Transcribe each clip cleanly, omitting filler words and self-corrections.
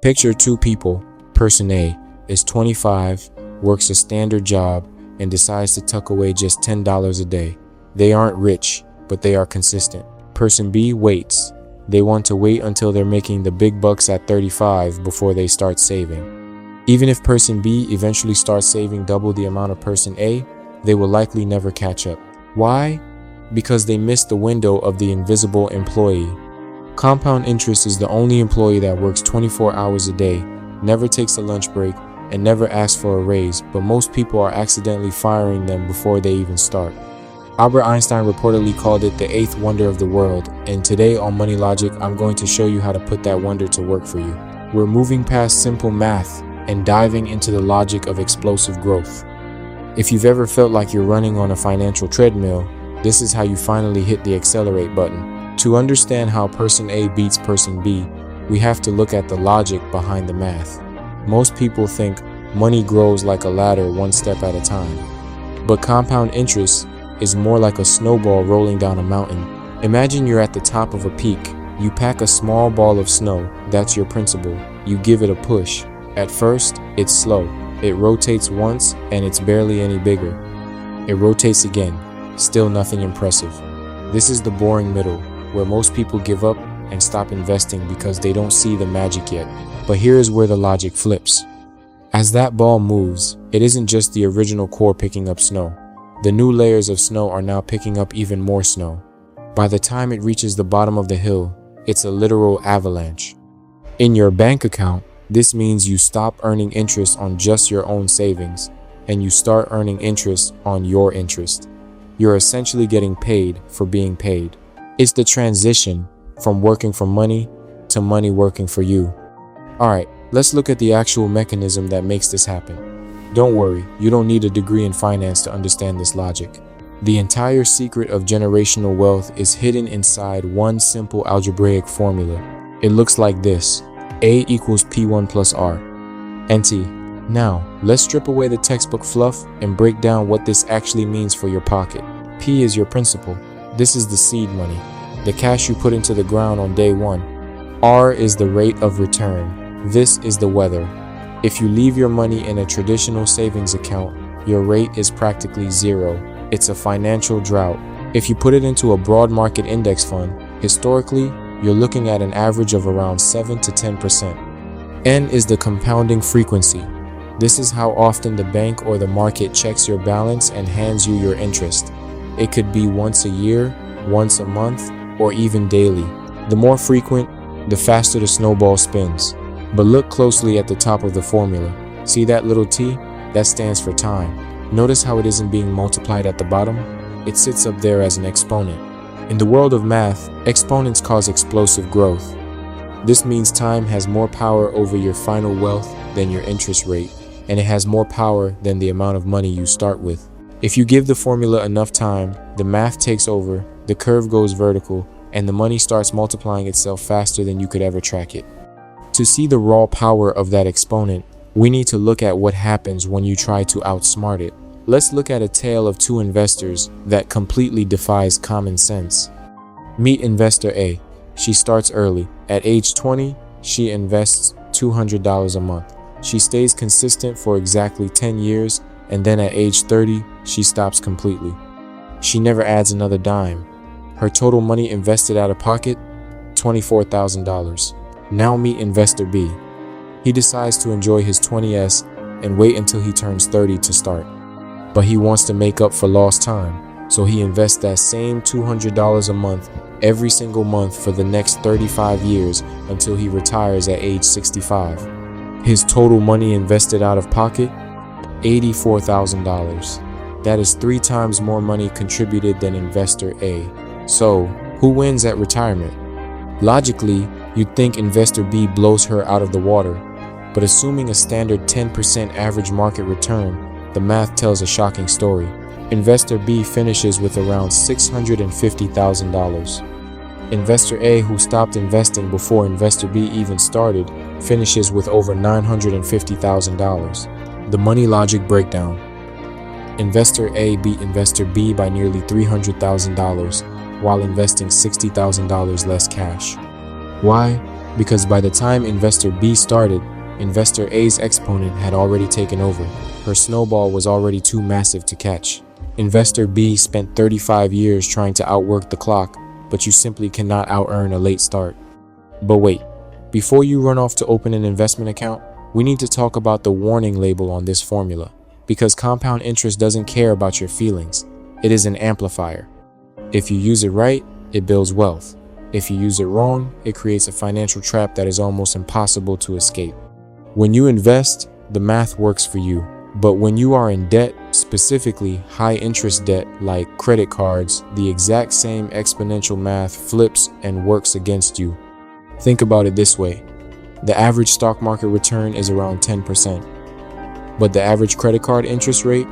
Picture two people. Person A is 25, works a standard job, and decides to tuck away just $10 a day. They aren't rich, but they are consistent. Person B waits. They want to wait until they're making the big bucks at 35 before they start saving. Even if person B eventually starts saving double the amount of person A, they will likely never catch up. Why? Because they missed the window of the invisible employee. Compound interest is the only employee that works 24 hours a day, never takes a lunch break, and never asks for a raise, but most people are accidentally firing them before they even start. Albert Einstein reportedly called it the eighth wonder of the world, and today on Money Logic, I'm going to show you how to put that wonder to work for you. We're moving past simple math and diving into the logic of explosive growth. If you've ever felt like you're running on a financial treadmill, this is how you finally hit the accelerate button. To understand how person A beats person B, we have to look at the logic behind the math. Most people think money grows like a ladder one step at a time, but compound interest is more like a snowball rolling down a mountain. Imagine you're at the top of a peak. You pack a small ball of snow, that's your principle. You give it a push. At first, it's slow. It rotates once and it's barely any bigger. It rotates again, still nothing impressive. This is the boring middle, where most people give up and stop investing because they don't see the magic yet. But here is where the logic flips. As that ball moves, it isn't just the original core picking up snow. The new layers of snow are now picking up even more snow. By the time it reaches the bottom of the hill, it's a literal avalanche. In your bank account, this means you stop earning interest on just your own savings, and you start earning interest on your interest. You're essentially getting paid for being paid. It's the transition from working for money to money working for you. Alright, let's look at the actual mechanism that makes this happen. Don't worry, you don't need a degree in finance to understand this logic. The entire secret of generational wealth is hidden inside one simple algebraic formula. It looks like this: A equals P1 plus R. NT. Now, let's strip away the textbook fluff and break down what this actually means for your pocket. P is your principal. This is the seed money, the cash you put into the ground on day one. R is the rate of return. This is the weather. If you leave your money in a traditional savings account, your rate is practically zero. It's a financial drought. If you put it into a broad market index fund, historically, you're looking at an average of around 7 to 10%. N is the compounding frequency. This is how often the bank or the market checks your balance and hands you your interest. It could be once a year, once a month, or even daily. The more frequent, the faster the snowball spins. But look closely at the top of the formula. See that little t? That stands for time. Notice how it isn't being multiplied at the bottom? It sits up there as an exponent. In the world of math, exponents cause explosive growth. This means time has more power over your final wealth than your interest rate, and it has more power than the amount of money you start with. If you give the formula enough time, the math takes over, the curve goes vertical, and the money starts multiplying itself faster than you could ever track it. To see the raw power of that exponent, we need to look at what happens when you try to outsmart it. Let's look at a tale of two investors that completely defies common sense. Meet investor A. She starts early. At age 20, she invests $200 a month. She stays consistent for exactly 10 years, and then at age 30, she stops completely. She never adds another dime. Her total money invested out of pocket, $24,000. Now meet investor B. He decides to enjoy his 20s and wait until he turns 30 to start. But he wants to make up for lost time, so he invests that same $200 a month every single month for the next 35 years until he retires at age 65. His total money invested out of pocket, $84,000. That is 3 times more money contributed than investor A. So, who wins at retirement? Logically, you'd think investor B blows her out of the water, but assuming a standard 10% average market return, the math tells a shocking story. Investor B finishes with around $650,000. Investor A, who stopped investing before investor B even started, finishes with over $950,000. The money logic breakdown. Investor A beat investor B by nearly $300,000 while investing $60,000 less cash. Why? Because by the time investor B started, investor A's exponent had already taken over. Her snowball was already too massive to catch. Investor B spent 35 years trying to outwork the clock, but you simply cannot out-earn a late start. But wait, before you run off to open an investment account, we need to talk about the warning label on this formula, because compound interest doesn't care about your feelings. It is an amplifier. If you use it right, it builds wealth. If you use it wrong, it creates a financial trap that is almost impossible to escape. When you invest, the math works for you. But when you are in debt, specifically high interest debt like credit cards, the exact same exponential math flips and works against you. Think about it this way. The average stock market return is around 10%. But the average credit card interest rate,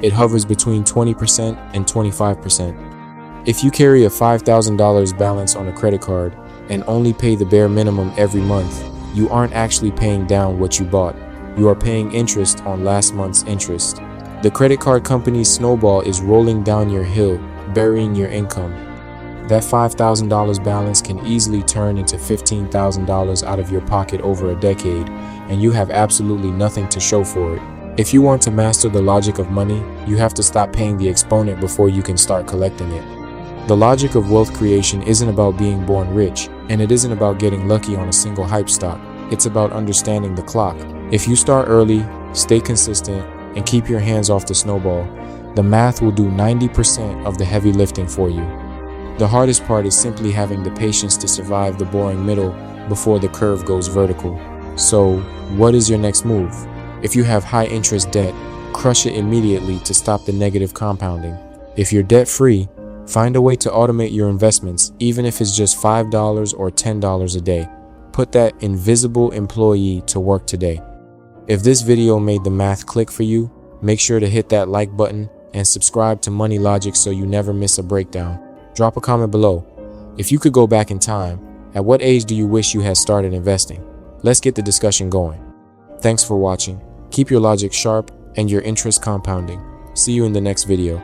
it hovers between 20% and 25%. If you carry a $5,000 balance on a credit card and only pay the bare minimum every month, you aren't actually paying down what you bought. You are paying interest on last month's interest. The credit card company's snowball is rolling down your hill, burying your income. That $5,000 balance can easily turn into $15,000 out of your pocket over a decade, and you have absolutely nothing to show for it. If you want to master the logic of money, you have to stop paying the exponent before you can start collecting it. The logic of wealth creation isn't about being born rich, and it isn't about getting lucky on a single hype stock. It's about understanding the clock. If you start early, stay consistent, and keep your hands off the snowball, the math will do 90% of the heavy lifting for you. The hardest part is simply having the patience to survive the boring middle before the curve goes vertical. So, what is your next move? If you have high interest debt, crush it immediately to stop the negative compounding. If you're debt-free, find a way to automate your investments, even if it's just $5 or $10 a day. Put that invisible employee to work today. If this video made the math click for you, make sure to hit that like button and subscribe to Money Logic so you never miss a breakdown. Drop a comment below. If you could go back in time, at what age do you wish you had started investing? Let's get the discussion going. Thanks for watching. Keep your logic sharp and your interest compounding. See you in the next video.